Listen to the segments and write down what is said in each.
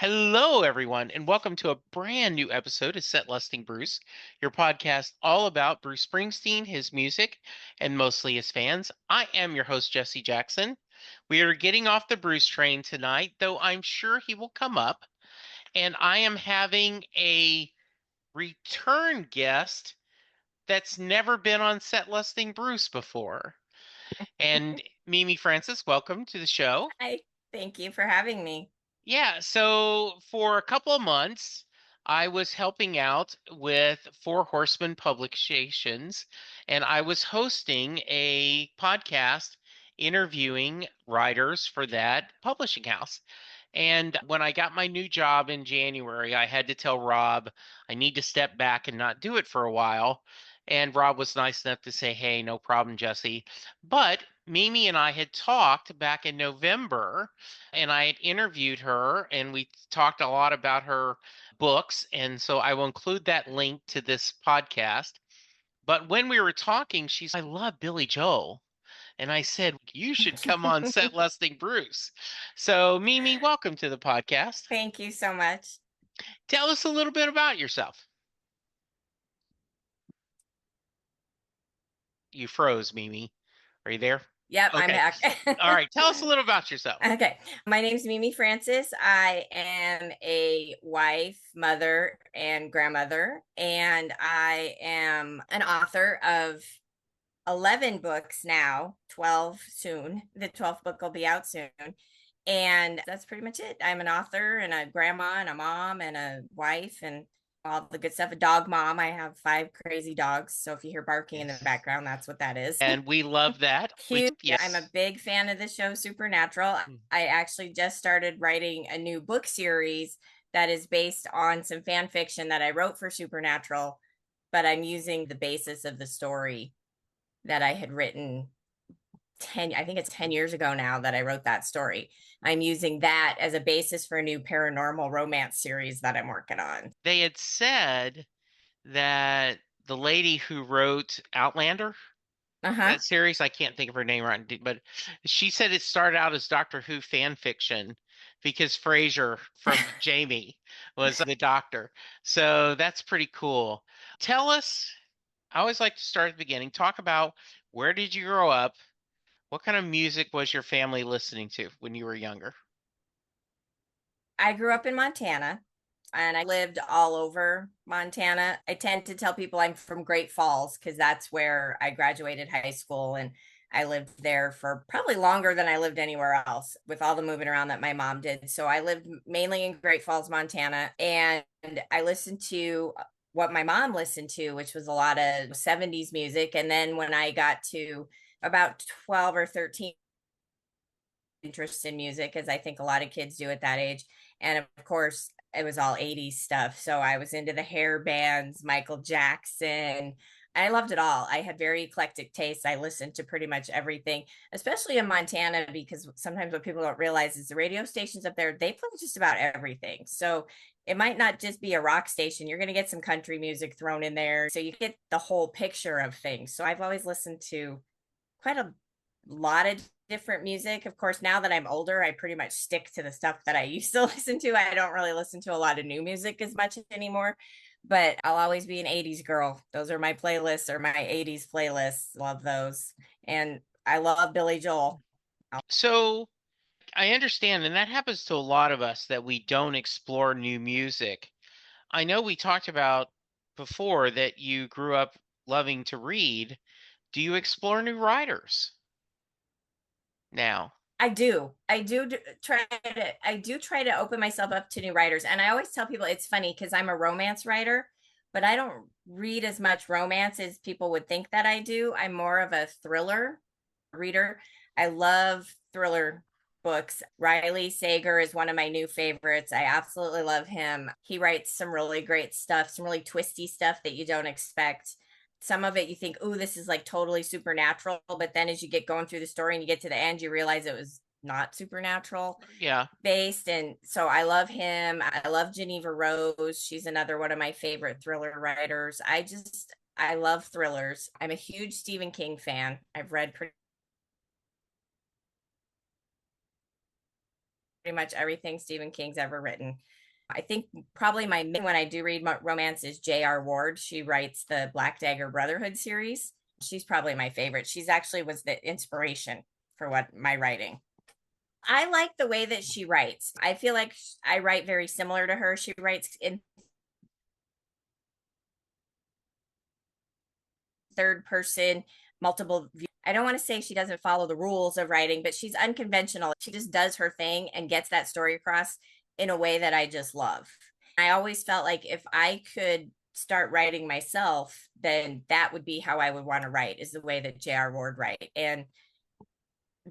Hello, everyone, and welcome to a brand new episode of Set Lusting Bruce, your podcast all about Bruce Springsteen, his music, and mostly his fans. I am your host, Jesse Jackson. We are getting off the Bruce train tonight, though I'm sure he will come up, and I am having a return guest that's never been on Set Lusting Bruce before. And Mimi Francis, welcome to the show. Hi, thank you for having me. Yeah, so for a couple of months, I was helping out with Four Horsemen Publications, and I was hosting a podcast interviewing writers for that publishing house. And when I got my new job in January, I had to tell Rob I need to step back and not do it for a while. And Rob was nice enough to say, hey, no problem, Jesse. But Mimi and I had talked back in November, and I had interviewed her, and we talked a lot about her books. And so I will include that link to this podcast. But when we were talking, she's, I love Billy Joel. And I said, you should come on Set Lusting Bruce. So, Mimi, welcome to the podcast. Thank you so much. Tell us a little bit about yourself. You froze, Mimi. Are you there? Yep, I'm Okay. back. All right. Tell us a little about yourself. Okay, my name's Mimi Francis. I am a wife, mother, and grandmother, and I am an author of 11 books now, 12 soon. The 12th book will be out soon. And that's pretty much it. I'm an author and a grandma and a mom and a wife and all the good stuff. A dog mom. I have 5 crazy dogs. So if you hear barking in the Yes. background, that's what that is. And we love that. We, Huge. I'm a yes. big fan of the show Supernatural. Mm. I actually just started writing a new book series that is based on some fan fiction that I wrote for Supernatural, but I'm using the basis of the story that I had written 10, I think it's 10 years ago now that I wrote that story. I'm using that as a basis for a new paranormal romance series that I'm working on. They had said that the lady who wrote Outlander, Uh-huh. that series, I can't think of her name right, but she said it started out as Doctor Who fan fiction because Frasier from Jamie was the doctor. So that's pretty cool. Tell us, I always like to start at the beginning. Talk about where did you grow up? What kind of music was your family listening to when you were younger? I grew up in Montana and I lived all over Montana. I tend to tell people I'm from Great Falls because that's where I graduated high school, and I lived there for probably longer than I lived anywhere else with all the moving around that my mom did. So I lived mainly in Great Falls, Montana, and I listened to what my mom listened to, which was a lot of 70s music. And then when I got to about 12 or 13, interest in music, as I think a lot of kids do at that age. And of course, it was all 80s stuff. So I was into the hair bands, Michael Jackson. I loved it all. I had very eclectic tastes. I listened to pretty much everything, especially in Montana, because sometimes what people don't realize is the radio stations up there, they play just about everything. So it might not just be a rock station. You're going to get some country music thrown in there. So you get the whole picture of things. So I've always listened to quite a lot of different music. Of course, now that I'm older, I pretty much stick to the stuff that I used to listen to. I don't really listen to a lot of new music as much anymore, but I'll always be an 80s girl. Those are my playlists or my 80s playlists. Love those. And I love Billy Joel. So I understand, and that happens to a lot of us that we don't explore new music. I know we talked about before that you grew up loving to read. Do you explore new writers now? I do. I do try to open myself up to new writers. And I always tell people it's funny because I'm a romance writer, but I don't read as much romance as people would think that I do. I'm more of a thriller reader. I love thriller books. Riley Sager is one of my new favorites. I absolutely love him. He writes some really great stuff, some really twisty stuff that you don't expect. Some of it you think, oh, this is like totally supernatural. But then as you get going through the story and you get to the end, you realize it was not supernatural Yeah. based. And so I love him. I love Geneva Rose. She's another one of my favorite thriller writers. I love thrillers. I'm a huge Stephen King fan. I've read pretty pretty much everything Stephen King's ever written. I think probably my main when I do read romance is J.R. Ward. She writes the Black Dagger Brotherhood series. She's probably my favorite. She's actually was the inspiration for what my writing. I like the way that she writes. I feel like I write very similar to her. She writes in third person, multiple view. I don't want to say she doesn't follow the rules of writing, but she's unconventional. She just does her thing and gets that story across in a way that I just love. I always felt like if I could start writing myself, then that would be how I would want to write, is the way that J.R. Ward write. And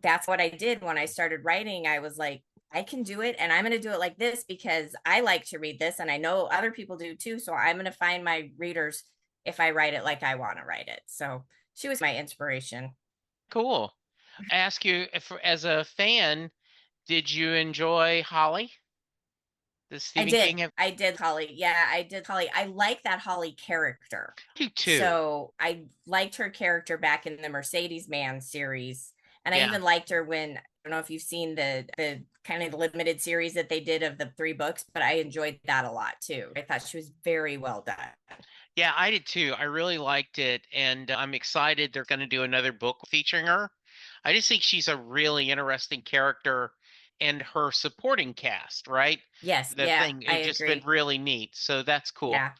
that's what I did when I started writing. I was like, I can do it and I'm going to do it like this because I like to read this and I know other people do too. So I'm going to find my readers if I write it like I want to write it. So she was my inspiration. Cool. I ask you, if, as a fan, did you enjoy Holly? Does I Stephen did. King have I did Holly. Yeah, I did Holly. I like that Holly character. you too? So I liked her character back in the Mercedes Man series. And I Yeah. even liked her when I don't know if you've seen the kind of limited series that they did of the 3 books, but I enjoyed that a lot too. I thought she was very well done. Yeah, I did too. I really liked it, and I'm excited they're going to do another book featuring her. I just think she's a really interesting character, and her supporting cast, right? Yes, The yeah, thing, I it's just been agree. really neat. So that's cool. Yeah.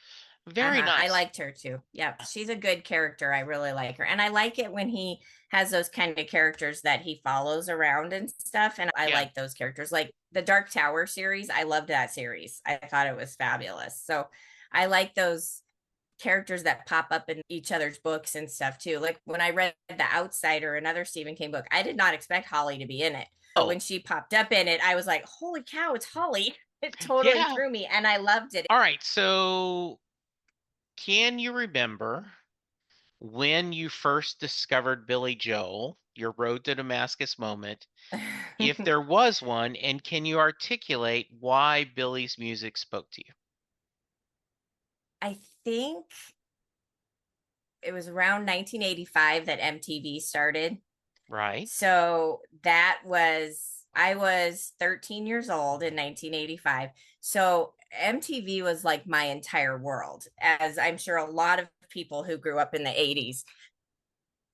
Very Uh-huh. I nice. liked her too. Yep. She's a good character. I really like her. And I like it when he has those kind of characters that he follows around and stuff. And I Yeah. like those characters. Like the Dark Tower series. I loved that series. I thought it was fabulous. So I like those characters that pop up in each other's books and stuff too. Like when I read The Outsider, another Stephen King book, I did not expect Holly to be in it. But Oh, when she popped up in it, I was like, holy cow, it's Holly. It totally yeah. threw me and I loved it. All right. So, can you remember when you first discovered Billy Joel, your road to Damascus moment? If there was one, and can you articulate why Billy's music spoke to you? I think it was around 1985 that MTV started. Right? So that was, I was 13 years old in 1985. So MTV was like my entire world, as I'm sure a lot of people who grew up in the 80s,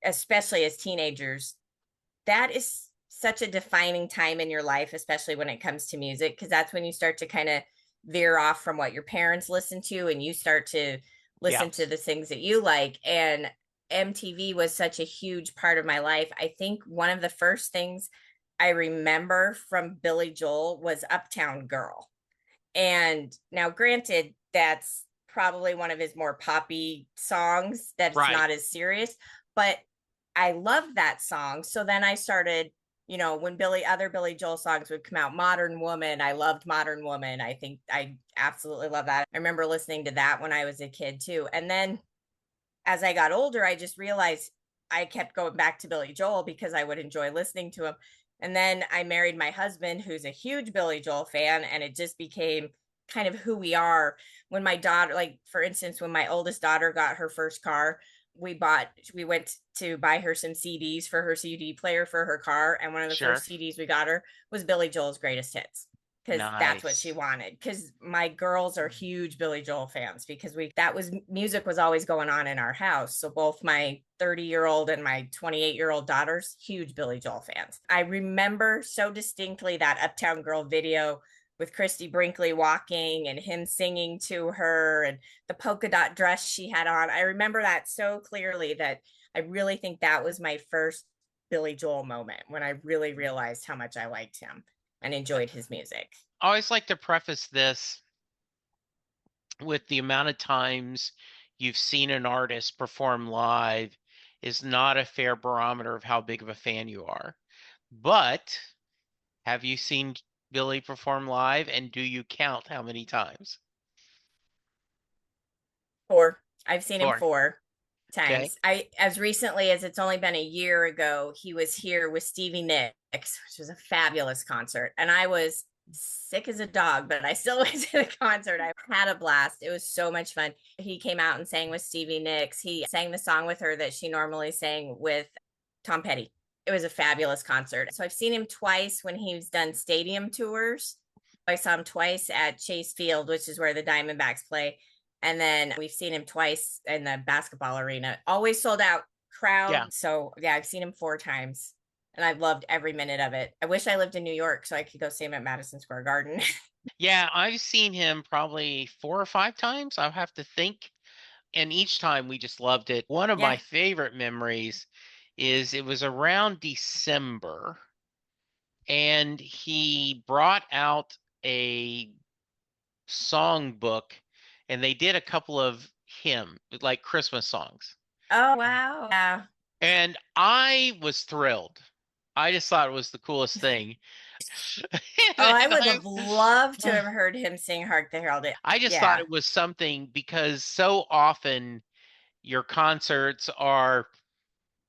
especially as teenagers, that is such a defining time in your life, especially when it comes to music, because that's when you start to kind of veer off from what your parents listen to and you start to listen to Yes. the things that you like. And MTV was such a huge part of my life. I think one of the first things I remember from Billy Joel was Uptown Girl. And now, granted, that's probably one of his more poppy songs that's Right. not as serious, but I loved that song. So then I started, when other Billy Joel songs would come out, Modern Woman, I loved Modern Woman. I think I absolutely love that. I remember listening to that when I was a kid too. And then as I got older, I just realized I kept going back to Billy Joel because I would enjoy listening to him. And then I married my husband, who's a huge Billy Joel fan, and it just became kind of who we are. When my daughter, like for instance, when my oldest daughter got her first car, we went to buy her some CDs for her CD player for her car. And one of the Sure. first CDs we got her was Billy Joel's Greatest Hits because that's what she Nice. wanted. Because my girls are huge Billy Joel fans because that was music was always going on in our house. So both my 30-year-old and my 28-year-old daughters, huge Billy Joel fans. I remember so distinctly that Uptown Girl video with Christy Brinkley walking and him singing to her and the polka dot dress she had on. I remember that so clearly that I really think that was my first Billy Joel moment when I really realized how much I liked him and enjoyed his music. I always like to preface this with the amount of times you've seen an artist perform live is not a fair barometer of how big of a fan you are. But have you seen Billy perform live, and do you count how many times? 4. I've seen him Four. 4 times. Okay. I as recently as it's only been a year ago, he was here with Stevie Nicks, which was a fabulous concert. And I was sick as a dog, but I still went to the concert. I had a blast. It was so much fun. He came out and sang with Stevie Nicks. He sang the song with her that she normally sang with Tom Petty. it was a fabulous concert. So I've seen him twice when he's done stadium tours. I saw him twice at Chase Field, which is where the Diamondbacks play. And then we've seen him twice in the basketball arena. Always sold out Yeah. crowd. So yeah, I've seen him 4 times and I've loved every minute of it. I wish I lived in New York so I could go see him at Madison Square Garden. Yeah, I've seen him probably 4 or 5 times. I'll have to think. And each time we just loved it. One of my Yeah. favorite memories is it was around December and he brought out a songbook and they did a couple of like Christmas songs. Oh, wow. Yeah. And I was thrilled. I just thought it was the coolest thing. Oh, I And would have loved to have heard him sing Hark the Herald. I just thought Yeah. it was something because so often your concerts are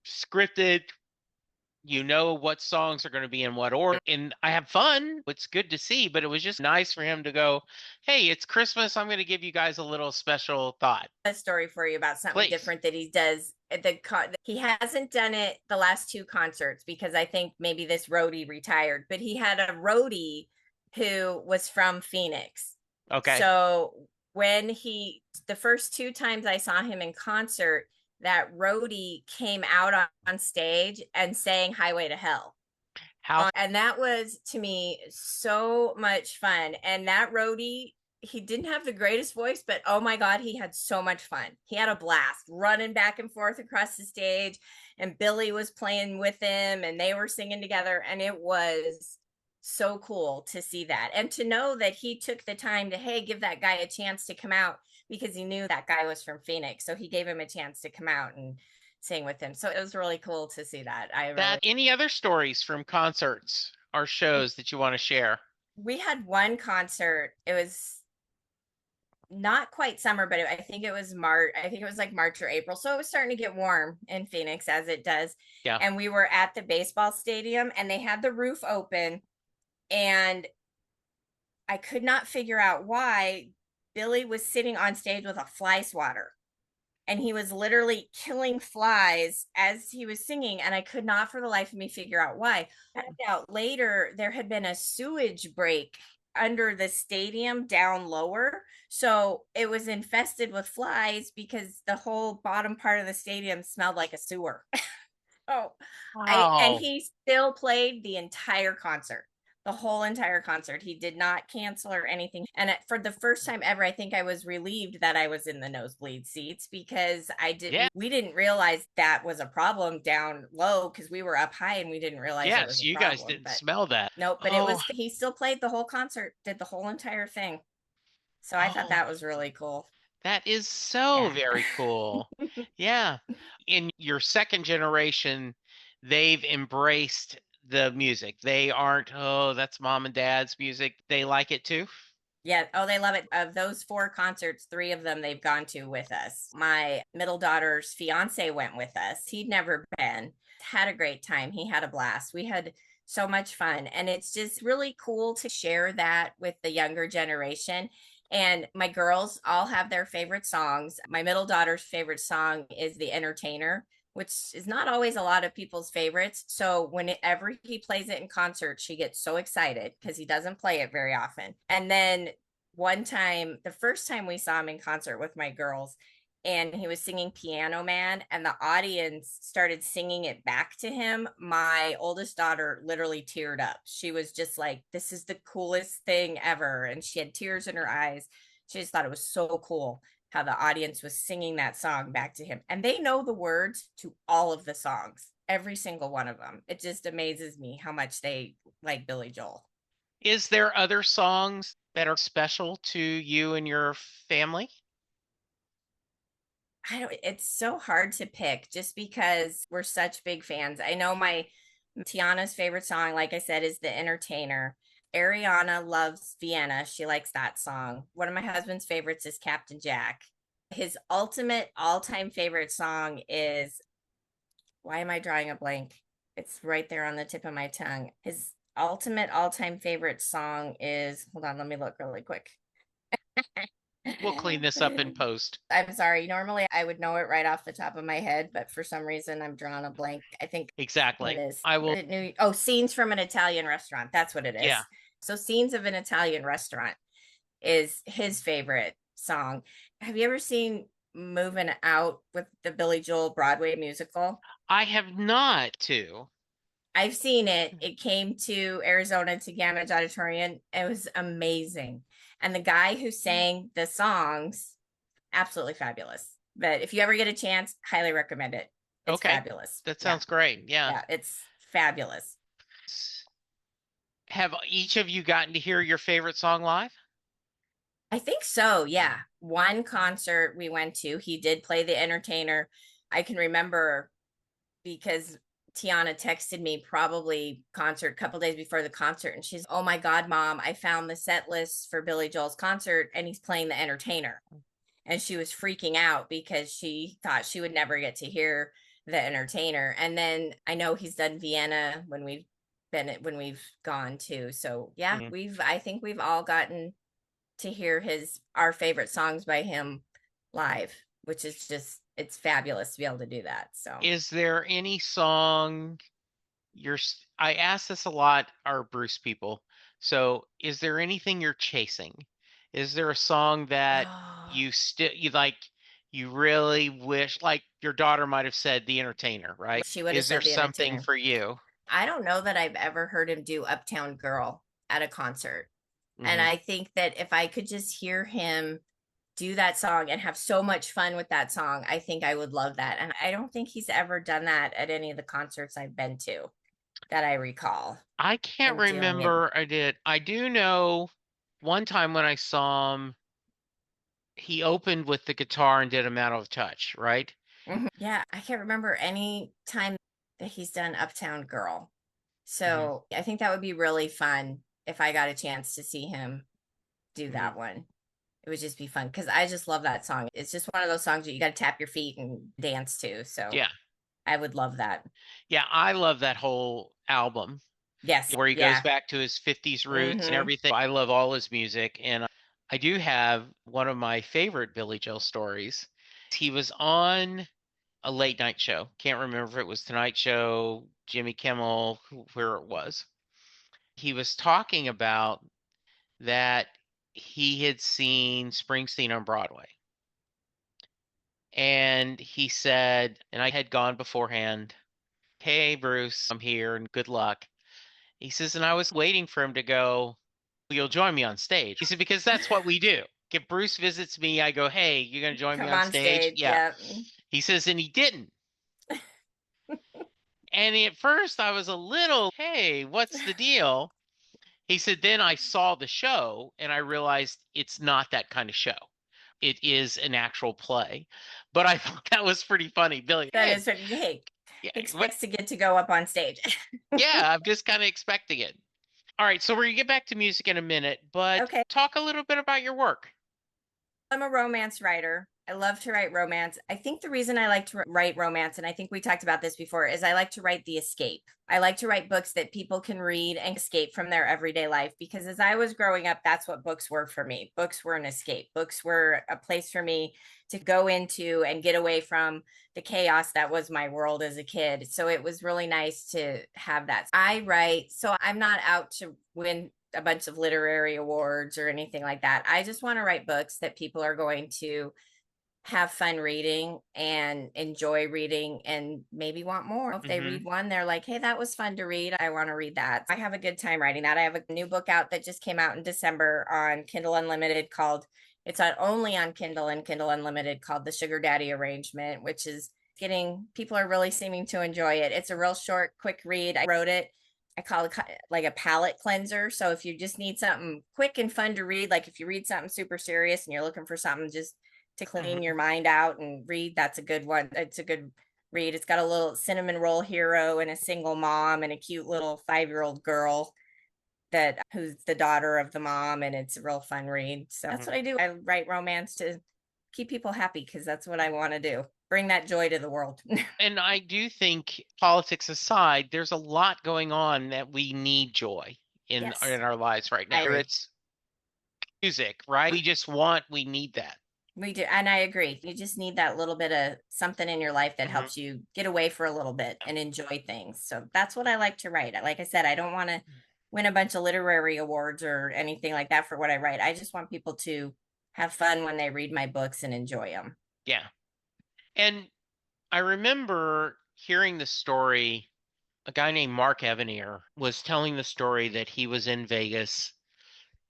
scripted. You know what songs are going to be in what order, and I have fun. It's good to see, but it was just nice for him to go, "Hey, it's Christmas. I'm going to give you guys a little special thought." A story for you about something Please. different that he does at he hasn't done it the last 2 concerts because I think maybe this roadie retired, but he had a roadie who was from Phoenix. Okay. So when the first 2 times I saw him in concert, that roadie came out on stage and sang Highway to Hell. How And that was to me so much fun. And that roadie, he didn't have the greatest voice, but oh my God, he had so much fun. He had a blast running back and forth across the stage, and Billy was playing with him and they were singing together. And it was so cool to see that and to know that he took the time to, hey, give that guy a chance to come out because he knew that guy was from Phoenix. So he gave him a chance to come out and sing with him. So it was really cool to see that. I that really, any other stories from concerts or shows that you want to share? we had one concert. It was not quite summer, but I think it was March. I think it was like March or April. So it was starting to get warm in Phoenix as it does. Yeah. And we were at the baseball stadium and they had the roof open. And I could not figure out why Billy was sitting on stage with a fly swatter. And he was literally killing flies as he was singing. And I could not for the life of me figure out why. I found out later there had been a sewage break under the stadium down lower. So it was infested with flies because the whole bottom part of the stadium smelled like a sewer. Oh, and Wow. he still played the entire concert, the whole entire concert. He did not cancel or anything. And for the first time ever, I think I was relieved that I was in the nosebleed seats because Yeah. we didn't realize that was a problem down low because we were up high and we didn't realize it was Yes, a you guys problem. didn't But smell that. nope, but Oh, he still played the whole concert, did the whole entire thing. So I thought oh, that was really cool. that is so Yeah. very cool. Yeah. In your second generation, they've embraced the music. They aren't, oh, that's mom and dad's music. They like it too. Yeah. Oh, they love it. Of those 4 concerts, 3 of them they've gone to with us. My middle daughter's fiance went with us. He'd never been. Had a great time. He had a blast. We had so much fun. And it's just really cool to share that with the younger generation. And my girls all have their favorite songs. My middle daughter's favorite song is The Entertainer, which is not always a lot of people's favorites. So whenever he plays it in concert, she gets so excited because he doesn't play it very often. And then one time, the first time we saw him in concert with my girls, and he was singing Piano Man, and the audience started singing it back to him. My oldest daughter literally teared up. She was just like, this is the coolest thing ever. And she had tears in her eyes. She just thought it was so cool how the audience was singing that song back to him. And they know the words to all of the songs, every single one of them. It just amazes me how much they like Billy Joel. Is there other songs that are special to you and your family? I don't, it's so hard to pick just because we're such big fans. I know my Tiana's favorite song, like I said, is The Entertainer. Ariana loves Vienna. She likes that song. One of my husband's favorites is Captain Jack. His ultimate all-time favorite song is, why am I drawing a blank? It's right there on the tip of my tongue. His ultimate all-time favorite song is, hold on, let me look really quick. We'll clean this up in post. I'm sorry. Normally, I would know it right off the top of my head, but for some reason, I'm drawing a blank. I think what Exactly. is I will. it new? Oh, scenes from an Italian restaurant. That's what it Yeah. is. So, scenes of an Italian restaurant is his favorite song. Have you ever seen Moving Out with the Billy Joel Broadway musical? I have not to. I've seen it. It came to Arizona to Gamage Auditorium. It was amazing. And the guy who sang the songs, absolutely fabulous. But if you ever get a chance, highly recommend it. It's Okay. fabulous. That Yeah. sounds great. Yeah. Yeah. It's fabulous. Have each of you gotten to hear your favorite song live? I think so. Yeah. One concert we went to, he did play the entertainer. I can remember because Tiana texted me probably concert a couple days before the concert, and she's, "Oh my god, mom, I found the set list for Billy Joel's concert and he's playing the entertainer." And she was freaking out because she thought she would never get to hear the entertainer. And then I know he's done Vienna when we've gone too. So yeah, Mhm. we've I think we've all gotten to hear his our favorite songs by him live, which is just it's fabulous to be able to do that. So Is there any song I ask this a lot, our Bruce people. So, is there anything you're chasing? Is there a song that oh, you like, you really wish, like your daughter might have said The Entertainer, right? she would have Is there said the something entertainer. for you? I don't know that I've ever heard him do Uptown Girl at a concert. And Hmm. I think that if I could just hear him do that song and have so much fun with that song, I think I would love that. And I don't think he's ever done that at any of the concerts I've been to that I recall I can't him doing it. remember I did. I do know one time when I saw him, he opened with the guitar and did a Man of Touch, right? Mhm. Yeah, I can't remember any time that he's done Uptown Girl. Hmm. So I think that would be really fun if I got a chance to see him do Hmm. that one. It would just be fun because I just love that song. It's just one of those songs that you got to tap your feet and dance to. So Yeah. I would love that. Yeah, I love that whole album Yes. where he goes Yeah. back to his 50s roots and Mm-hmm. everything. I love all his music. And I do have one of my favorite Billy Joel stories. He was on a late night show. Can't remember if it was Tonight Show, Jimmy Kimmel, where it was. He was talking about that he had seen Springsteen on Broadway. And he said, and I had gone beforehand, "Hey, Bruce, I'm here and good luck." He says, and I was waiting for him to go, "You'll join me on stage." He said, because that's what we do. If Bruce visits me, I go, "Hey, you're going to join me Come on on stage?" stage. Yeah. Yeah. He says, and he didn't. And at first I was a little, hey, what's the deal? He said, then I saw the show and I realized it's not that kind of show. It is an actual play. But I thought that was pretty funny. Billy, That hey, is what, hey, yeah, he what? expects to get to go up on stage. Yeah, I'm just kind of expecting it. All right, so we're going to get back to music in a minute, but Okay. talk a little bit about your work. I'm a romance writer. I love to write romance. I think the reason I like to write romance, and I think we talked about this before, is I like to write the escape. I like to write books that people can read and escape from their everyday life because as I was growing up, that's what books were for me. Books were an escape. Books were a place for me to go into and get away from the chaos that was my world as a kid. So it was really nice to have that. I write, so I'm not out to win a bunch of literary awards or anything like that. I just want to write books that people are going to have fun reading and enjoy reading and maybe want more. If they Hmm. read one, they're like, hey, that was fun to read. I want to read that. I have a good time writing that. I have a new book out that just came out in December on Kindle Unlimited called, it's on, only on Kindle and Kindle Unlimited called The Sugar Daddy Arrangement, which is getting, people are really seeming to enjoy it. It's a real short, quick read. I wrote it. I call it like a palate cleanser. So if you just need something quick and fun to read, like if you read something super serious and you're looking for something just to clean Hmm. your mind out and read, that's a good one. It's a good read. It's got a little cinnamon roll hero and a single mom and a cute little 5-year-old girl that who's the daughter of the mom, and it's a real fun read. So that's what Hmm. I do. I write romance to keep people happy because that's what I want to do. Bring that joy to the world. And I do think, politics aside, there's a lot going on that we need joy in Yes, our lives right I now. agree. music, right? We need that. We do. And I agree. You just need that little bit of something in your life that Mhm. helps you get away for a little bit and enjoy things. So that's what I like to write. Like I said, I don't want to win a bunch of literary awards or anything like that for what I write. I just want people to have fun when they read my books and enjoy them. Yeah. And I remember hearing the story. A guy named Mark Evanier was telling the story that he was in Vegas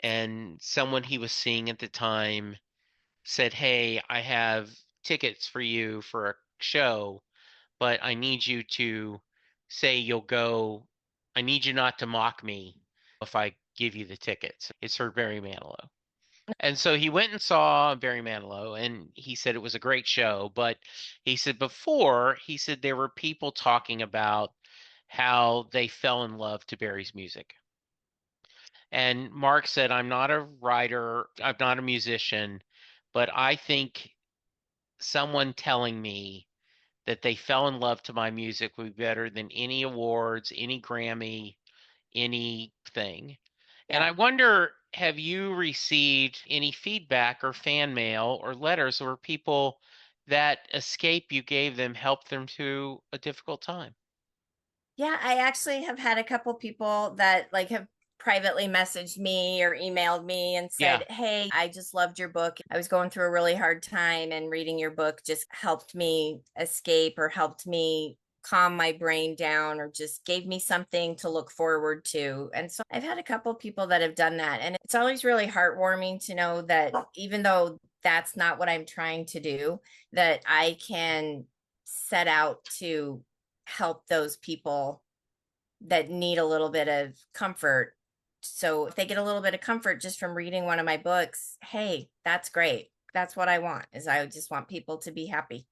and someone he was seeing at the time said, "Hey, I have tickets for you for a show, but I need you to say you'll go. I need you not to mock me if I give you the tickets. It's for Barry Manilow." And so he went and saw Barry Manilow, and he said it was a great show. But he said he said there were people talking about how they fell in love to Barry's music. And Mark said, "I'm not a writer, I'm not a musician, but I think someone telling me that they fell in love to my music would be better than any awards, any Grammy, anything." And Yeah. I wonder, have you received any feedback or fan mail or letters or people that escape you gave them helped them through a difficult time? Yeah, I actually have had a couple people that like have privately messaged me or emailed me and Yeah. said, "Hey, I just loved your book. I was going through a really hard time and reading your book just helped me escape or helped me calm my brain down or just gave me something to look forward to." And so I've had a couple people that have done that, and it's always really heartwarming to know that even though that's not what I'm trying to do, that I can set out to help those people that need a little bit of comfort. So if they get a little bit of comfort just from reading one of my books, hey, that's great. That's what I want. Is I just want people to be happy.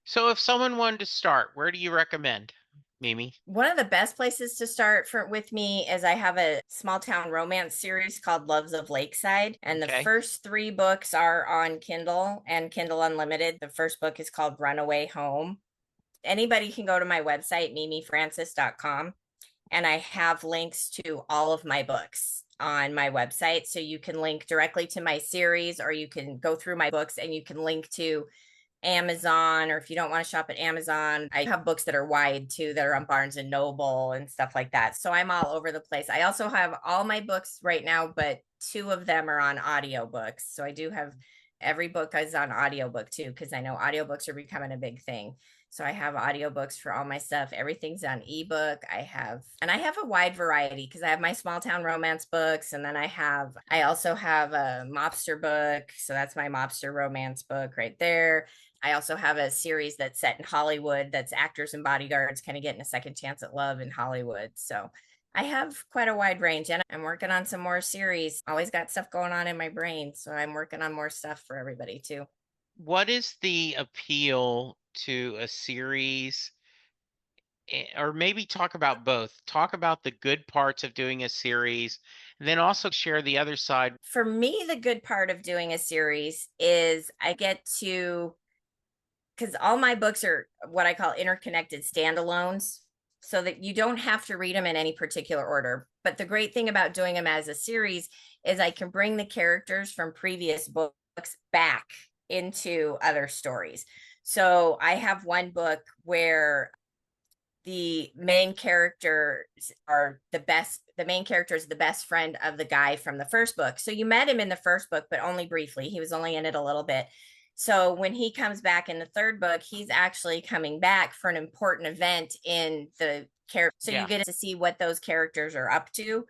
So if someone wanted to start, where do you recommend, Mimi? One of the best places to start for with me is I have a small town romance series called Loves of Lakeside, and the Okay. first 3 books are on Kindle and Kindle Unlimited. The first book is called Runaway Home. Anybody can go to my website mimifrancis.com, and I have links to all of my books on my website. So you can link directly to my series, or you can go through my books and you can link to Amazon, or if you don't want to shop at Amazon, I have books that are wide too that are on Barnes and Noble and stuff like that. So I'm all over the place. I also have all my books right now, but 2 of them are on audiobooks. So I do have every book is on audiobook too, because I know audiobooks are becoming a big thing. So I have audiobooks for all my stuff. Everything's on ebook. I have a wide variety because I have my small town romance books. And then I also have a mobster book. So that's my mobster romance book right there. I also have a series that's set in Hollywood that's actors and bodyguards kind of getting a second chance at love in Hollywood. So I have quite a wide range, and I'm working on some more series. Always got stuff going on in my brain. So I'm working on more stuff for everybody too. What is the appeal to a series? Or maybe talk about both. Talk about the good parts of doing a series, and then also share the other side. For me, the good part of doing a series is I get to, because all my books are what I call interconnected standalones, so that you don't have to read them in any particular order. But the great thing about doing them as a series is I can bring the characters from previous books back into other stories. So I have one book where the main characters are the main character is the best friend of the guy from the first book. So you met him in the first book, but only briefly. He was only in it a little bit. So when he comes back in the third book, he's actually coming back for an important event in the character. So you Yeah, get to see what those characters are up to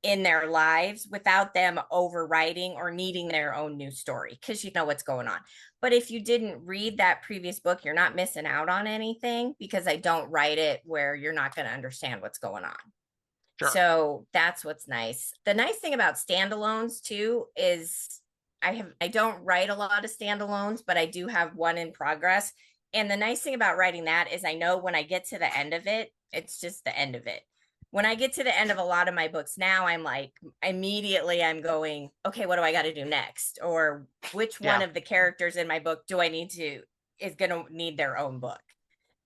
in their lives without them overwriting or needing their own new story, because you know what's going on. But if you didn't read that previous book, you're not missing out on anything, because I don't write it where you're not going to understand what's going on. sure. So that's what's nice. The nice thing about standalones too is I don't write a lot of standalones, but I do have one in progress. And the nice thing about writing that is I know when I get to the end of it, it's just the end of it. When I get to the end of a lot of my books now, I'm like immediately I'm going, okay, what do I got to do next? Or which one Yeah. of the characters in my book do I need to is going to need their own book?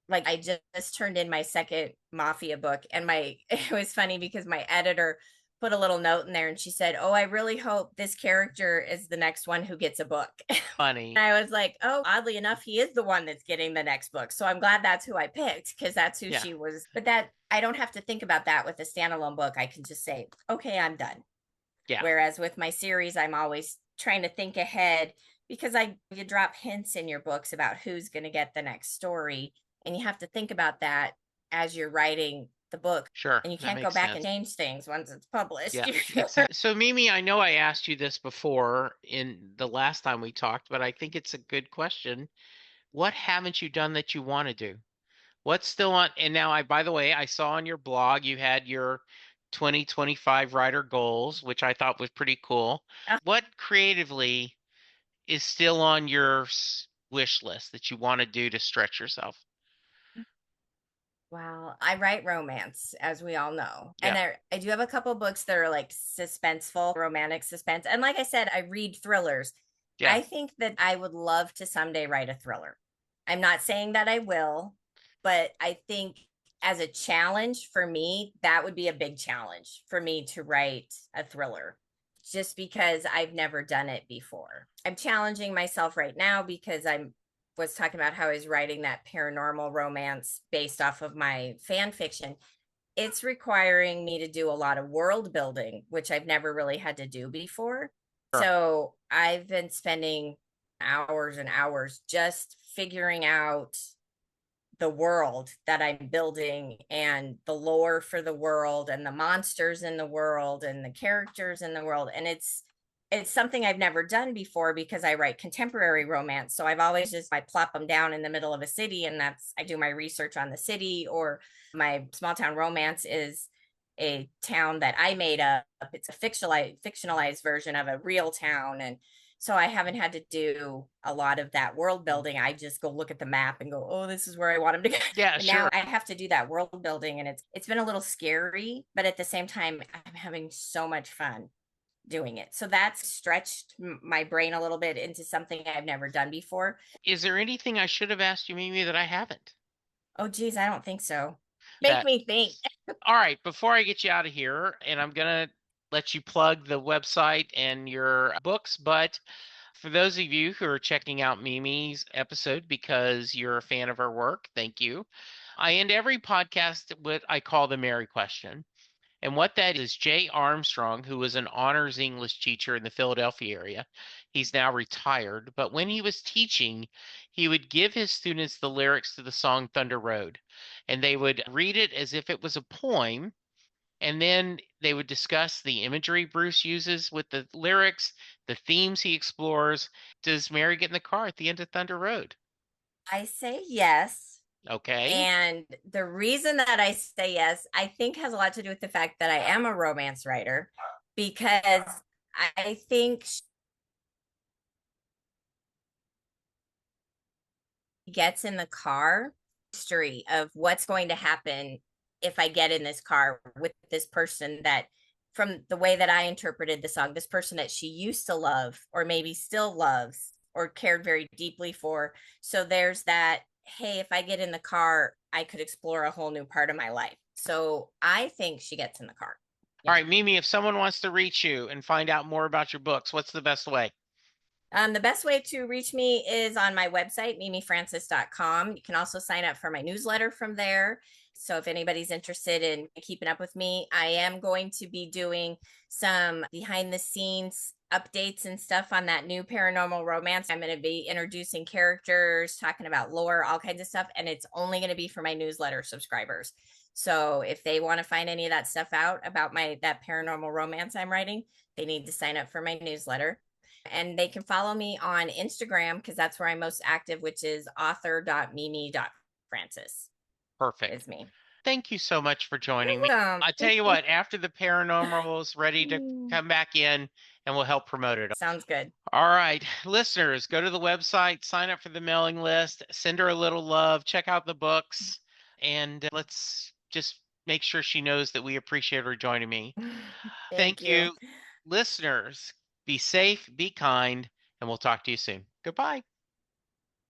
Like I just turned in my second mafia book, and my it was funny because my editor put a little note in there and she said, "Oh, I really hope this character is the next one who gets a book." Funny. And I was like, "Oh, oddly enough, he is the one that's getting the next book." So I'm glad that's who I picked because that's who Yeah. she was. But that I don't have to think about that with a standalone book. I can just say, "Okay, I'm done." Yeah. Whereas with my series, I'm always trying to think ahead because I you drop hints in your books about who's going to get the next story, and you have to think about that as you're writing the book, Sure. and you That can't go makes back and sense. change things once it's published. Yeah, exactly. So Mimi, I know I asked you this before in the last time we talked, but I think it's a good question. What haven't you done that you want to do? What's still on? And now by the way, I saw on your blog you had your 2025 writer goals, which I thought was pretty cool. What creatively is still on your wish list that you want to do to stretch yourself? Wow, I write romance, as we all know. And Yeah. I do have a couple books that are like suspenseful, romantic suspense. And like I said, I read thrillers. Yeah. I think that I would love to someday write a thriller. I'm not saying that I will, but I think as a challenge for me, that would be a big challenge for me to write a thriller just because I've never done it before. I'm challenging myself right now because I'm was talking about how I was writing that paranormal romance based off of my fan fiction. It's requiring me to do a lot of world building, which I've never really had to do before. Sure. So I've been spending hours and hours just figuring out the world that I'm building and the lore for the world and the monsters in the world and the characters in the world. And it's something I've never done before because I write contemporary romance. So I've always just I plop them down in the middle of a city and that's I do my research on the city, or my small town romance is a town that I made up. It's a fictionalized version of a real town. And so I haven't had to do a lot of that world building. I just go look at the map and go, "Oh, this is where I want him to go." Yeah, But now sure. I have to do that world building and it's been a little scary, but at the same time I'm having so much fun doing it. So that's stretched my brain a little bit into something I've never done before. Is there anything I should have asked you, Mimi, that I haven't? Oh geez, I don't think so. Make That me think. All right, before I get you out of here, and I'm gonna let you plug the website and your books, but for those of you who are checking out Mimi's episode because you're a fan of her work, thank you. I end every podcast with I call the Mary question. And what that is, Jay Armstrong, who was an honors English teacher in the Philadelphia area, he's now retired. But when he was teaching, he would give his students the lyrics to the song Thunder Road. And they would read it as if it was a poem. And then they would discuss the imagery Bruce uses with the lyrics, the themes he explores. Does Mary get in the car at the end of Thunder Road? I say yes. Okay. And the reason that I say yes, I think has a lot to do with the fact that I am a romance writer because I think she gets in the car history of what's going to happen if I get in this car with this person that from the way that I interpreted the song, this person that she used to love or maybe still loves or cared very deeply for. So there's that, hey, if I get in the car, I could explore a whole new part of my life. So I think she gets in the car. All Yeah. right, Mimi, if someone wants to reach you and find out more about your books, what's the best way? The best way to reach me is on my website, mimifrancis.com. You can also sign up for my newsletter from there. So if anybody's interested in keeping up with me, I am going to be doing some behind the scenes updates and stuff on that new paranormal romance. I'm going to be introducing characters, talking about lore, all kinds of stuff, and it's only going to be for my newsletter subscribers. So if they want to find any of that stuff out about my that paranormal romance I'm writing, they need to sign up for my newsletter. And they can follow me on Instagram because that's where I'm most active, which is author.mimi.francis Perfect. is me. Thank you so much for You're joining me. welcome. I tell you what, after the paranormal is ready to come back in and we'll help promote it. Sounds good. All right, listeners, go to the website, sign up for the mailing list, send her a little love, check out the books, and let's just make sure she knows that we appreciate her joining me. Thank Thank you. you, listeners. Be safe, be kind, and we'll talk to you soon. Goodbye.